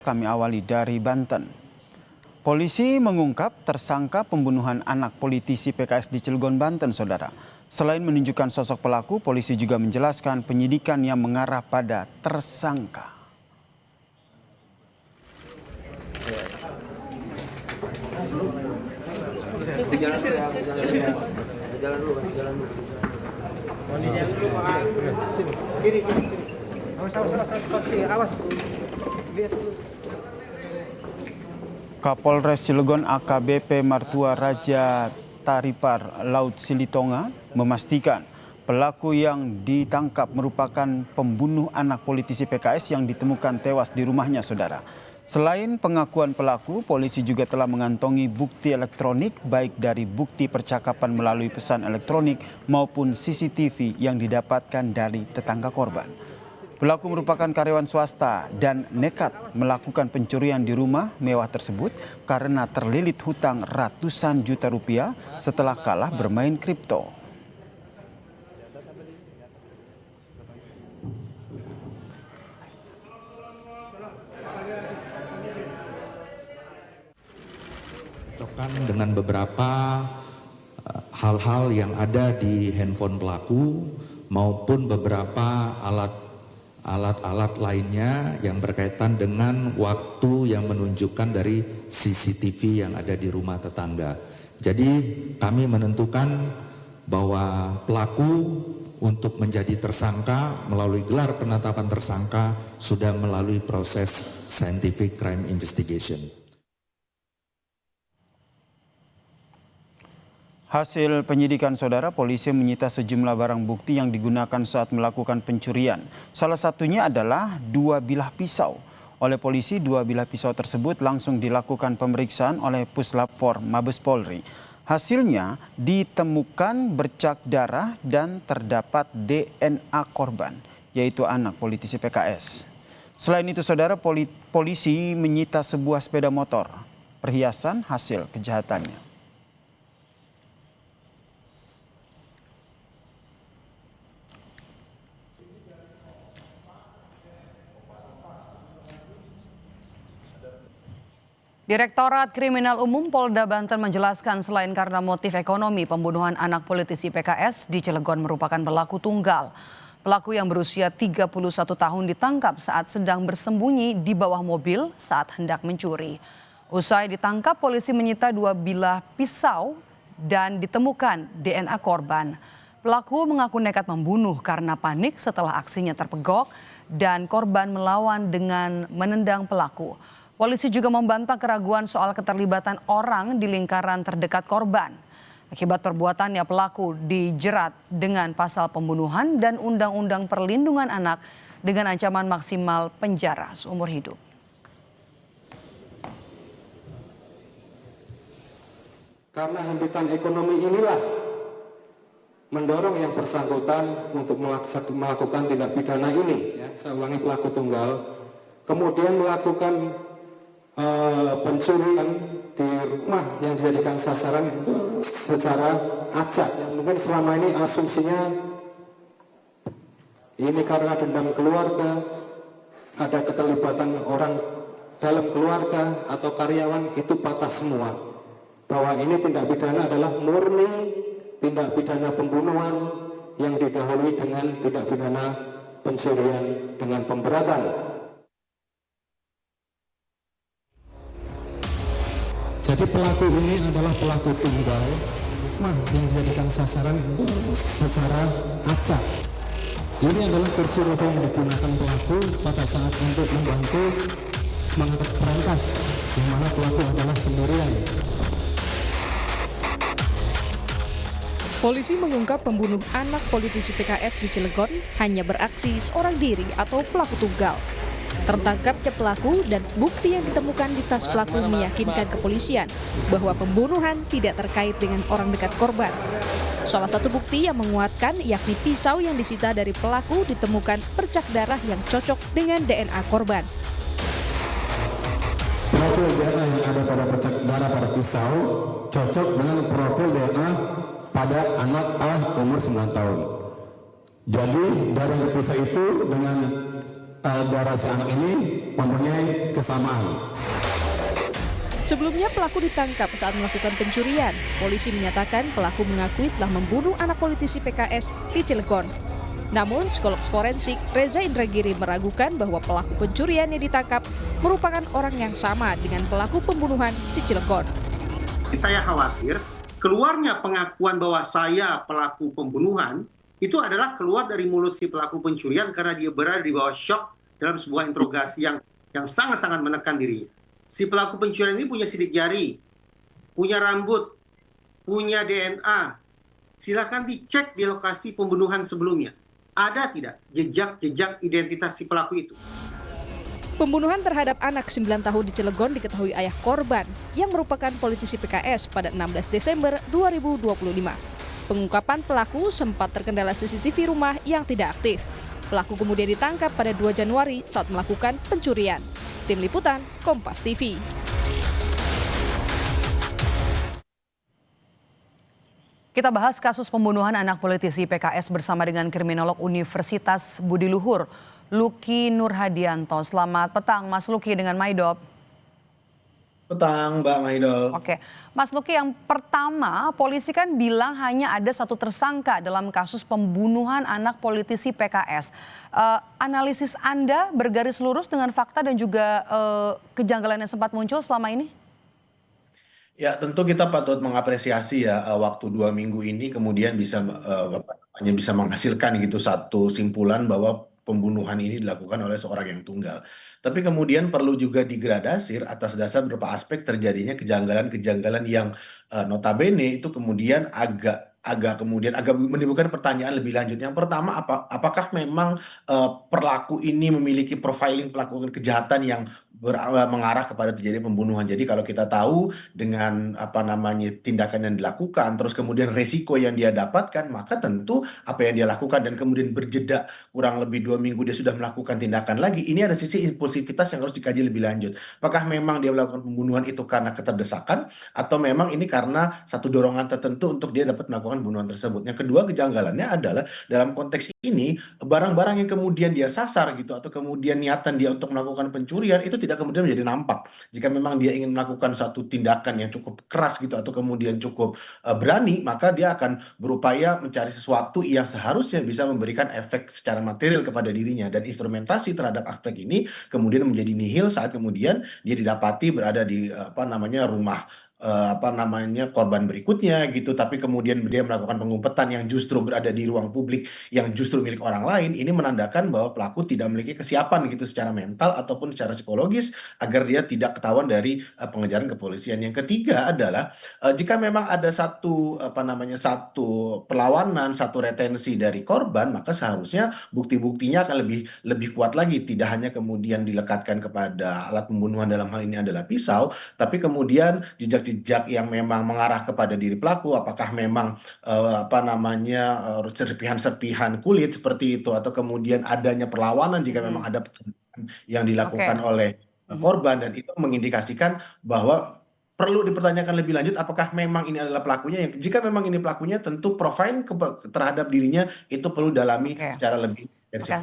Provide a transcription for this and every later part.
Kami awali dari Banten. Polisi mengungkap tersangka pembunuhan anak politisi PKS di Cilegon, Banten, saudara. Selain menunjukkan sosok pelaku, polisi juga menjelaskan penyidikan yang mengarah pada tersangka. Kapolres Cilegon AKBP Martua Raja Taripar Laut Silitonga memastikan pelaku yang ditangkap merupakan pembunuh anak politisi PKS yang ditemukan tewas di rumahnya, saudara. Selain pengakuan pelaku, polisi juga telah mengantongi bukti elektronik baik dari bukti percakapan melalui pesan elektronik maupun CCTV yang didapatkan dari tetangga korban. Pelaku merupakan karyawan swasta dan nekat melakukan pencurian di rumah mewah tersebut karena terlilit hutang ratusan juta rupiah setelah kalah bermain kripto. Dengan beberapa hal-hal yang ada di handphone pelaku maupun beberapa alat-alat lainnya yang berkaitan dengan waktu yang menunjukkan dari CCTV yang ada di rumah tetangga. Jadi kami menentukan bahwa pelaku untuk menjadi tersangka melalui gelar penetapan tersangka sudah melalui proses scientific crime investigation. Hasil penyidikan, saudara, polisi menyita sejumlah barang bukti yang digunakan saat melakukan pencurian. Salah satunya adalah 2 bilah pisau. Oleh polisi, 2 bilah pisau tersebut langsung dilakukan pemeriksaan oleh Puslap 4 Mabes Polri. Hasilnya ditemukan bercak darah dan terdapat DNA korban, yaitu anak politisi PKS. Selain itu, saudara, polisi menyita sebuah sepeda motor, perhiasan hasil kejahatannya. Direktorat Kriminal Umum Polda Banten menjelaskan selain karena motif ekonomi, pembunuhan anak politisi PKS di Cilegon merupakan pelaku tunggal. Pelaku yang berusia 31 tahun ditangkap saat sedang bersembunyi di bawah mobil saat hendak mencuri. Usai ditangkap, polisi menyita 2 bilah pisau dan ditemukan DNA korban. Pelaku mengaku nekat membunuh karena panik setelah aksinya terpegok dan korban melawan dengan menendang pelaku. Polisi juga membantah keraguan soal keterlibatan orang di lingkaran terdekat korban. Akibat perbuatannya, pelaku dijerat dengan pasal pembunuhan dan Undang-Undang Perlindungan Anak dengan ancaman maksimal penjara seumur hidup. Karena himpitan ekonomi inilah mendorong yang bersangkutan untuk melakukan tindak pidana ini. Saya ulangi, pelaku tunggal, kemudian melakukan pencurian di rumah yang dijadikan sasaran itu secara acak. Yang mungkin selama ini asumsinya ini karena dendam keluarga, ada keterlibatan orang dalam keluarga atau karyawan, itu patah semua. Bahwa ini tindak pidana adalah murni tindak pidana pembunuhan yang didahului dengan tindak pidana pencurian dengan pemberatan. Jadi pelaku ini adalah pelaku tunggal yang dijadikan sasaran itu secara acak. Ini adalah kursi roda yang digunakan pelaku pada saat untuk membantu mengangkat perangkas, di mana pelaku adalah sendirian. Polisi mengungkap pembunuh anak politisi PKS di Cilegon hanya beraksi seorang diri atau pelaku tunggal. Tertangkapnya pelaku dan bukti yang ditemukan di tas pelaku meyakinkan kepolisian bahwa pembunuhan tidak terkait dengan orang dekat korban. Salah satu bukti yang menguatkan yakni pisau yang disita dari pelaku ditemukan bercak darah yang cocok dengan DNA korban. Profil DNA yang ada pada bercak darah pada pisau cocok dengan profil DNA pada anak A umur 9 tahun. Jadi dari yang diperiksa itu dengan saudara si anak ini mempunyai kesamaan. Sebelumnya pelaku ditangkap saat melakukan pencurian. Polisi menyatakan pelaku mengakui telah membunuh anak politisi PKS di Cilegon. Namun psikolog forensik Reza Indragiri meragukan bahwa pelaku pencurian yang ditangkap merupakan orang yang sama dengan pelaku pembunuhan di Cilegon. Saya khawatir keluarnya pengakuan bahwa saya pelaku pembunuhan itu adalah keluar dari mulut si pelaku pencurian karena dia berada di bawah shock dalam sebuah interogasi yang sangat-sangat menekan dirinya. Si pelaku pencurian ini punya sidik jari, punya rambut, punya DNA. Silakan dicek di lokasi pembunuhan sebelumnya. Ada tidak jejak-jejak identitas si pelaku itu? Pembunuhan terhadap anak 9 tahun di Cilegon diketahui ayah korban yang merupakan politisi PKS pada 16 Desember 2025. Pengungkapan pelaku sempat terkendala CCTV rumah yang tidak aktif. Pelaku kemudian ditangkap pada 2 Januari saat melakukan pencurian. Tim Liputan, Kompas TV. Kita bahas kasus pembunuhan anak politisi PKS bersama dengan kriminolog Universitas Budi Luhur, Luki Nurhadianto. Selamat petang Mas Luki dengan Maidop. Petang Mbak Maidol. Oke, Mas Luki, yang pertama polisi kan bilang hanya ada 1 tersangka dalam kasus pembunuhan anak politisi PKS. Analisis Anda bergaris lurus dengan fakta dan juga kejanggalan yang sempat muncul selama ini? Ya tentu kita patut mengapresiasi ya waktu 2 minggu ini kemudian bisa bisa menghasilkan gitu satu simpulan bahwa pembunuhan ini dilakukan oleh seorang yang tunggal. Tapi kemudian perlu juga digradasi atas dasar beberapa aspek terjadinya kejanggalan-kejanggalan yang notabene itu kemudian agak menimbulkan pertanyaan lebih lanjut. Yang pertama, apakah memang pelaku ini memiliki profiling pelaku kejahatan yang mengarah kepada terjadi pembunuhan. Jadi kalau kita tahu dengan tindakan yang dilakukan, terus kemudian resiko yang dia dapatkan, maka tentu apa yang dia lakukan dan kemudian berjeda kurang lebih 2 minggu dia sudah melakukan tindakan lagi. Ini ada sisi impulsivitas yang harus dikaji lebih lanjut. Apakah memang dia melakukan pembunuhan itu karena keterdesakan atau memang ini karena satu dorongan tertentu untuk dia dapat melakukan pembunuhan tersebut. Yang kedua, kejanggalannya adalah dalam konteks ini barang-barang yang kemudian dia sasar gitu atau kemudian niatan dia untuk melakukan pencurian itu tidak kemudian menjadi nampak. Jika memang dia ingin melakukan satu tindakan yang cukup keras gitu atau kemudian cukup berani, maka dia akan berupaya mencari sesuatu yang seharusnya bisa memberikan efek secara material kepada dirinya, dan instrumentasi terhadap aspek ini kemudian menjadi nihil saat kemudian dia didapati berada di rumah korban berikutnya gitu, tapi kemudian dia melakukan pengumpetan yang justru berada di ruang publik yang justru milik orang lain. Ini menandakan bahwa pelaku tidak memiliki kesiapan gitu secara mental ataupun secara psikologis agar dia tidak ketahuan dari pengejaran kepolisian. Yang ketiga adalah jika memang ada satu perlawanan, satu retensi dari korban, maka seharusnya bukti-buktinya akan lebih kuat lagi, tidak hanya kemudian dilekatkan kepada alat pembunuhan, dalam hal ini adalah pisau, tapi kemudian jejak yang memang mengarah kepada diri pelaku, apakah memang serpihan-serpihan kulit seperti itu, atau kemudian adanya perlawanan jika memang ada yang dilakukan oleh korban, dan itu mengindikasikan bahwa perlu dipertanyakan lebih lanjut apakah memang ini adalah pelakunya. Jika memang ini pelakunya, tentu profil terhadap dirinya itu perlu dalami secara lebih.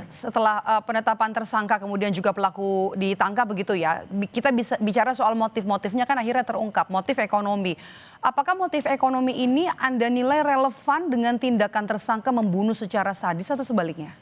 Setelah penetapan tersangka kemudian juga pelaku ditangkap begitu ya, kita bisa bicara soal motif-motifnya kan akhirnya terungkap, motif ekonomi. Apakah motif ekonomi ini Anda nilai relevan dengan tindakan tersangka membunuh secara sadis atau sebaliknya?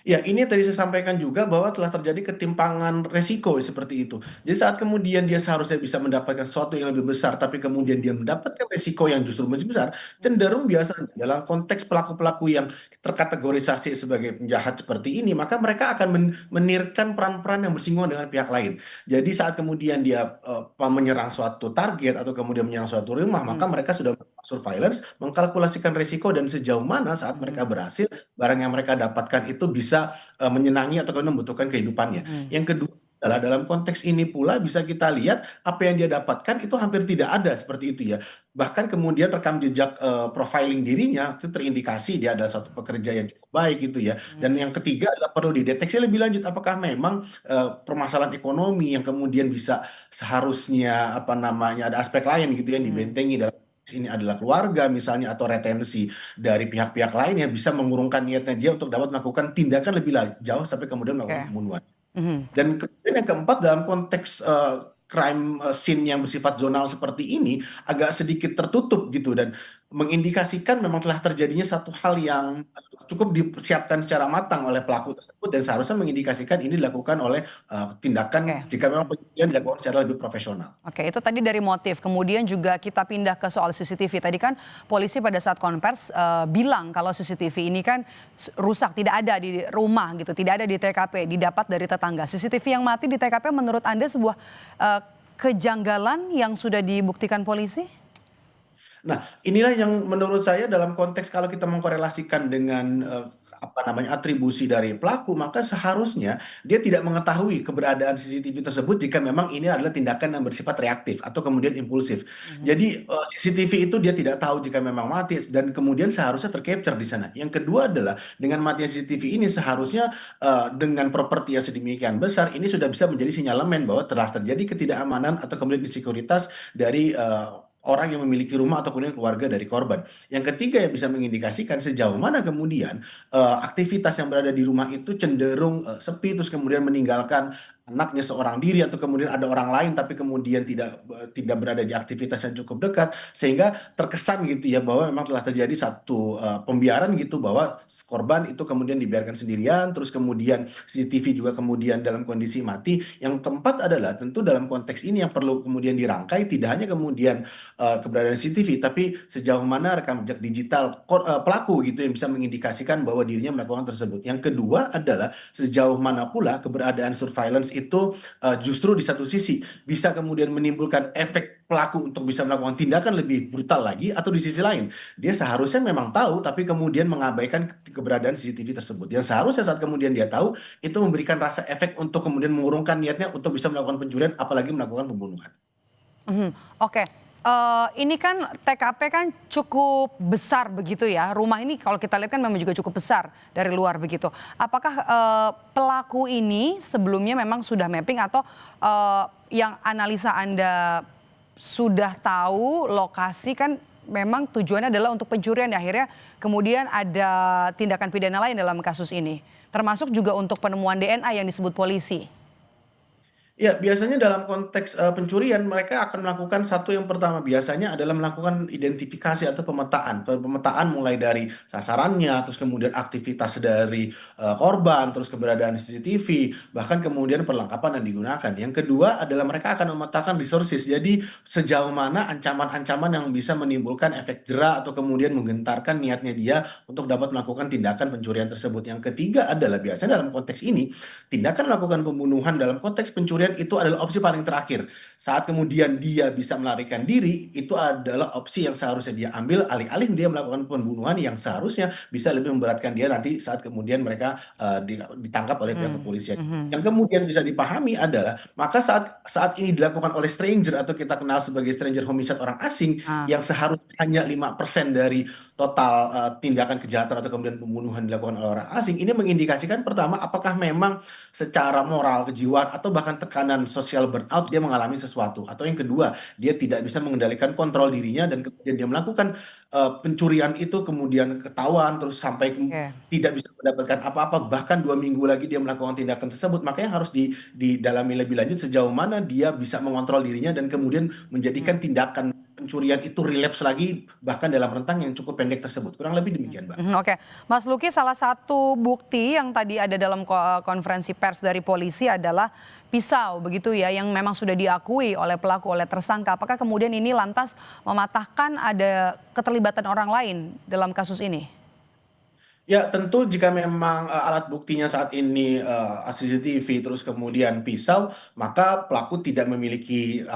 Ya, ini tadi saya sampaikan juga bahwa telah terjadi ketimpangan resiko seperti itu. Jadi saat kemudian dia seharusnya bisa mendapatkan sesuatu yang lebih besar, tapi kemudian dia mendapatkan resiko yang justru lebih besar, cenderung biasanya dalam konteks pelaku-pelaku yang terkategorisasi sebagai penjahat seperti ini, maka mereka akan menirkan peran-peran yang bersinggungan dengan pihak lain. Jadi saat kemudian dia menyerang suatu target atau kemudian menyerang suatu rumah, maka mereka sudah surveillance, mengkalkulasikan resiko dan sejauh mana saat mereka berhasil, barang yang mereka dapatkan itu bisa menyenangi atau membutuhkan kehidupannya. Yang kedua adalah dalam konteks ini pula bisa kita lihat apa yang dia dapatkan itu hampir tidak ada seperti itu ya. Bahkan kemudian rekam jejak profiling dirinya itu terindikasi dia adalah satu pekerja yang cukup baik gitu ya. Dan yang ketiga adalah perlu dideteksi lebih lanjut apakah memang permasalahan ekonomi yang kemudian bisa seharusnya ada aspek lain gitu yang dibentengi dalam ini adalah keluarga misalnya atau retensi dari pihak-pihak lain yang bisa mengurungkan niatnya dia untuk dapat melakukan tindakan lebih jauh sampai kemudian melakukan Oke. pembunuhan. Mhm. Dan kemudian yang keempat dalam konteks crime scene yang bersifat zonal seperti ini agak sedikit tertutup gitu dan mengindikasikan memang telah terjadinya satu hal yang cukup dipersiapkan secara matang oleh pelaku tersebut dan seharusnya mengindikasikan ini dilakukan oleh tindakan Oke. jika memang penyelidikan dilakukan secara lebih profesional. Oke, itu tadi dari motif. Kemudian juga kita pindah ke soal CCTV. Tadi kan polisi pada saat konvers bilang kalau CCTV ini kan rusak, tidak ada di rumah gitu, tidak ada di TKP, didapat dari tetangga. CCTV yang mati di TKP menurut Anda sebuah kejanggalan yang sudah dibuktikan polisi? Nah, inilah yang menurut saya dalam konteks kalau kita mengkorelasikan dengan atribusi dari pelaku, maka seharusnya dia tidak mengetahui keberadaan CCTV tersebut jika memang ini adalah tindakan yang bersifat reaktif atau kemudian impulsif. Jadi CCTV itu dia tidak tahu jika memang mati dan kemudian seharusnya tercapture di sana. Yang kedua adalah dengan matinya CCTV ini seharusnya dengan properti yang sedemikian besar ini sudah bisa menjadi sinyalemen bahwa telah terjadi ketidakamanan atau kemudian insekuritas dari orang yang memiliki rumah atau kemudian keluarga dari korban. Yang ketiga yang bisa mengindikasikan sejauh mana kemudian aktivitas yang berada di rumah itu cenderung sepi terus kemudian meninggalkan anaknya seorang diri atau kemudian ada orang lain tapi kemudian tidak berada di aktivitas yang cukup dekat sehingga terkesan gitu ya bahwa memang telah terjadi satu pembiaran gitu bahwa korban itu kemudian dibiarkan sendirian terus kemudian CCTV juga kemudian dalam kondisi mati. Yang keempat adalah tentu dalam konteks ini yang perlu kemudian dirangkai tidak hanya kemudian keberadaan CCTV tapi sejauh mana rekam jejak digital pelaku gitu yang bisa mengindikasikan bahwa dirinya melakukan tersebut. Yang kedua adalah sejauh mana pula keberadaan surveillance itu justru di satu sisi bisa kemudian menimbulkan efek pelaku untuk bisa melakukan tindakan lebih brutal lagi atau di sisi lain dia seharusnya memang tahu tapi kemudian mengabaikan keberadaan CCTV tersebut. Yang seharusnya saat kemudian dia tahu itu memberikan rasa efek untuk kemudian mengurungkan niatnya untuk bisa melakukan pencurian apalagi melakukan pembunuhan. Oke. Ini kan TKP kan cukup besar begitu ya. Rumah ini kalau kita lihat kan memang juga cukup besar dari luar begitu. Apakah pelaku ini sebelumnya memang sudah mapping atau yang analisa Anda sudah tahu lokasi kan memang tujuannya adalah untuk pencurian akhirnya kemudian ada tindakan pidana lain dalam kasus ini. Termasuk juga untuk penemuan DNA yang disebut polisi. Ya, biasanya dalam konteks pencurian mereka akan melakukan satu yang pertama biasanya adalah melakukan identifikasi atau pemetaan. Pemetaan mulai dari sasarannya, terus kemudian aktivitas dari korban, terus keberadaan CCTV, bahkan kemudian perlengkapan yang digunakan. Yang kedua adalah mereka akan memetakan resources. Jadi sejauh mana ancaman-ancaman yang bisa menimbulkan efek jera atau kemudian menggentarkan niatnya dia untuk dapat melakukan tindakan pencurian tersebut. Yang ketiga adalah biasanya dalam konteks ini tindakan melakukan pembunuhan dalam konteks pencurian itu adalah opsi paling terakhir. Saat kemudian dia bisa melarikan diri, itu adalah opsi yang seharusnya dia ambil alih-alih dia melakukan pembunuhan yang seharusnya bisa lebih memberatkan dia nanti saat kemudian mereka ditangkap oleh pihak kepolisian. Yang kemudian bisa dipahami adalah maka saat ini dilakukan oleh stranger atau kita kenal sebagai stranger homicide orang asing yang seharusnya hanya 5% dari total tindakan kejahatan atau kemudian pembunuhan dilakukan oleh orang asing, ini mengindikasikan pertama apakah memang secara moral, kejiwaan atau bahkan tekanan sosial burnout dia mengalami sesuatu, atau yang kedua dia tidak bisa mengendalikan kontrol dirinya dan kemudian dia melakukan pencurian itu kemudian ketahuan terus sampai tidak bisa mendapatkan apa-apa bahkan 2 minggu lagi dia melakukan tindakan tersebut. Makanya harus didalami lebih lanjut sejauh mana dia bisa mengontrol dirinya dan kemudian menjadikan tindakan pencurian itu relapse lagi bahkan dalam rentang yang cukup pendek tersebut. Kurang lebih demikian, Mbak. Oke, Mas Luki, salah satu bukti yang tadi ada dalam konferensi pers dari polisi adalah pisau begitu ya yang memang sudah diakui oleh pelaku, oleh tersangka. Apakah kemudian ini lantas mematahkan ada keterlibatan orang lain dalam kasus ini? Ya tentu jika memang alat buktinya saat ini CCTV terus kemudian pisau, maka pelaku tidak memiliki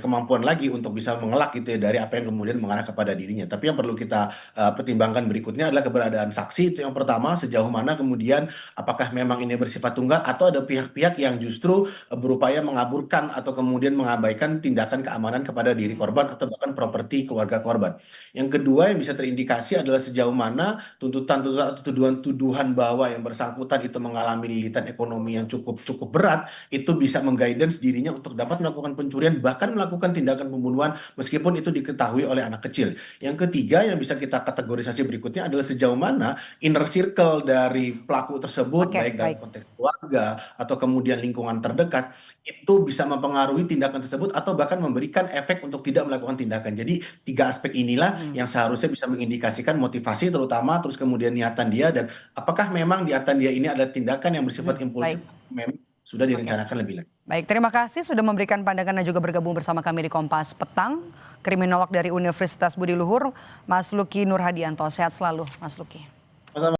kemampuan lagi untuk bisa mengelak gitu ya dari apa yang kemudian mengarah kepada dirinya. Tapi yang perlu kita pertimbangkan berikutnya adalah keberadaan saksi. Itu yang pertama, sejauh mana kemudian apakah memang ini bersifat tunggal atau ada pihak-pihak yang justru berupaya mengaburkan atau kemudian mengabaikan tindakan keamanan kepada diri korban atau bahkan properti keluarga korban. Yang kedua yang bisa terindikasi adalah sejauh mana tuntutan-tuntutan atau tuduhan-tuduhan bahwa yang bersangkutan itu mengalami lilitan ekonomi yang cukup berat, itu bisa mengguidance dirinya untuk dapat melakukan pencurian, bahkan melakukan tindakan pembunuhan meskipun itu diketahui oleh anak kecil. Yang ketiga yang bisa kita kategorisasi berikutnya adalah sejauh mana inner circle dari pelaku tersebut, baik dalam konteks keluarga atau kemudian lingkungan terdekat, itu bisa mempengaruhi tindakan tersebut atau bahkan memberikan efek untuk tidak melakukan tindakan. Jadi 3 aspek inilah yang seharusnya bisa mengindikasikan motivasi terutama, terus kemudian niatan dia, dan apakah memang niatan dia ini adalah tindakan yang bersifat impulsif, memang sudah direncanakan lebih lanjut. Baik, terima kasih sudah memberikan pandangan dan juga bergabung bersama kami di Kompas Petang. Kriminolog dari Universitas Budi Luhur, Mas Luki Nurhadianto. Sehat selalu, Mas Luki.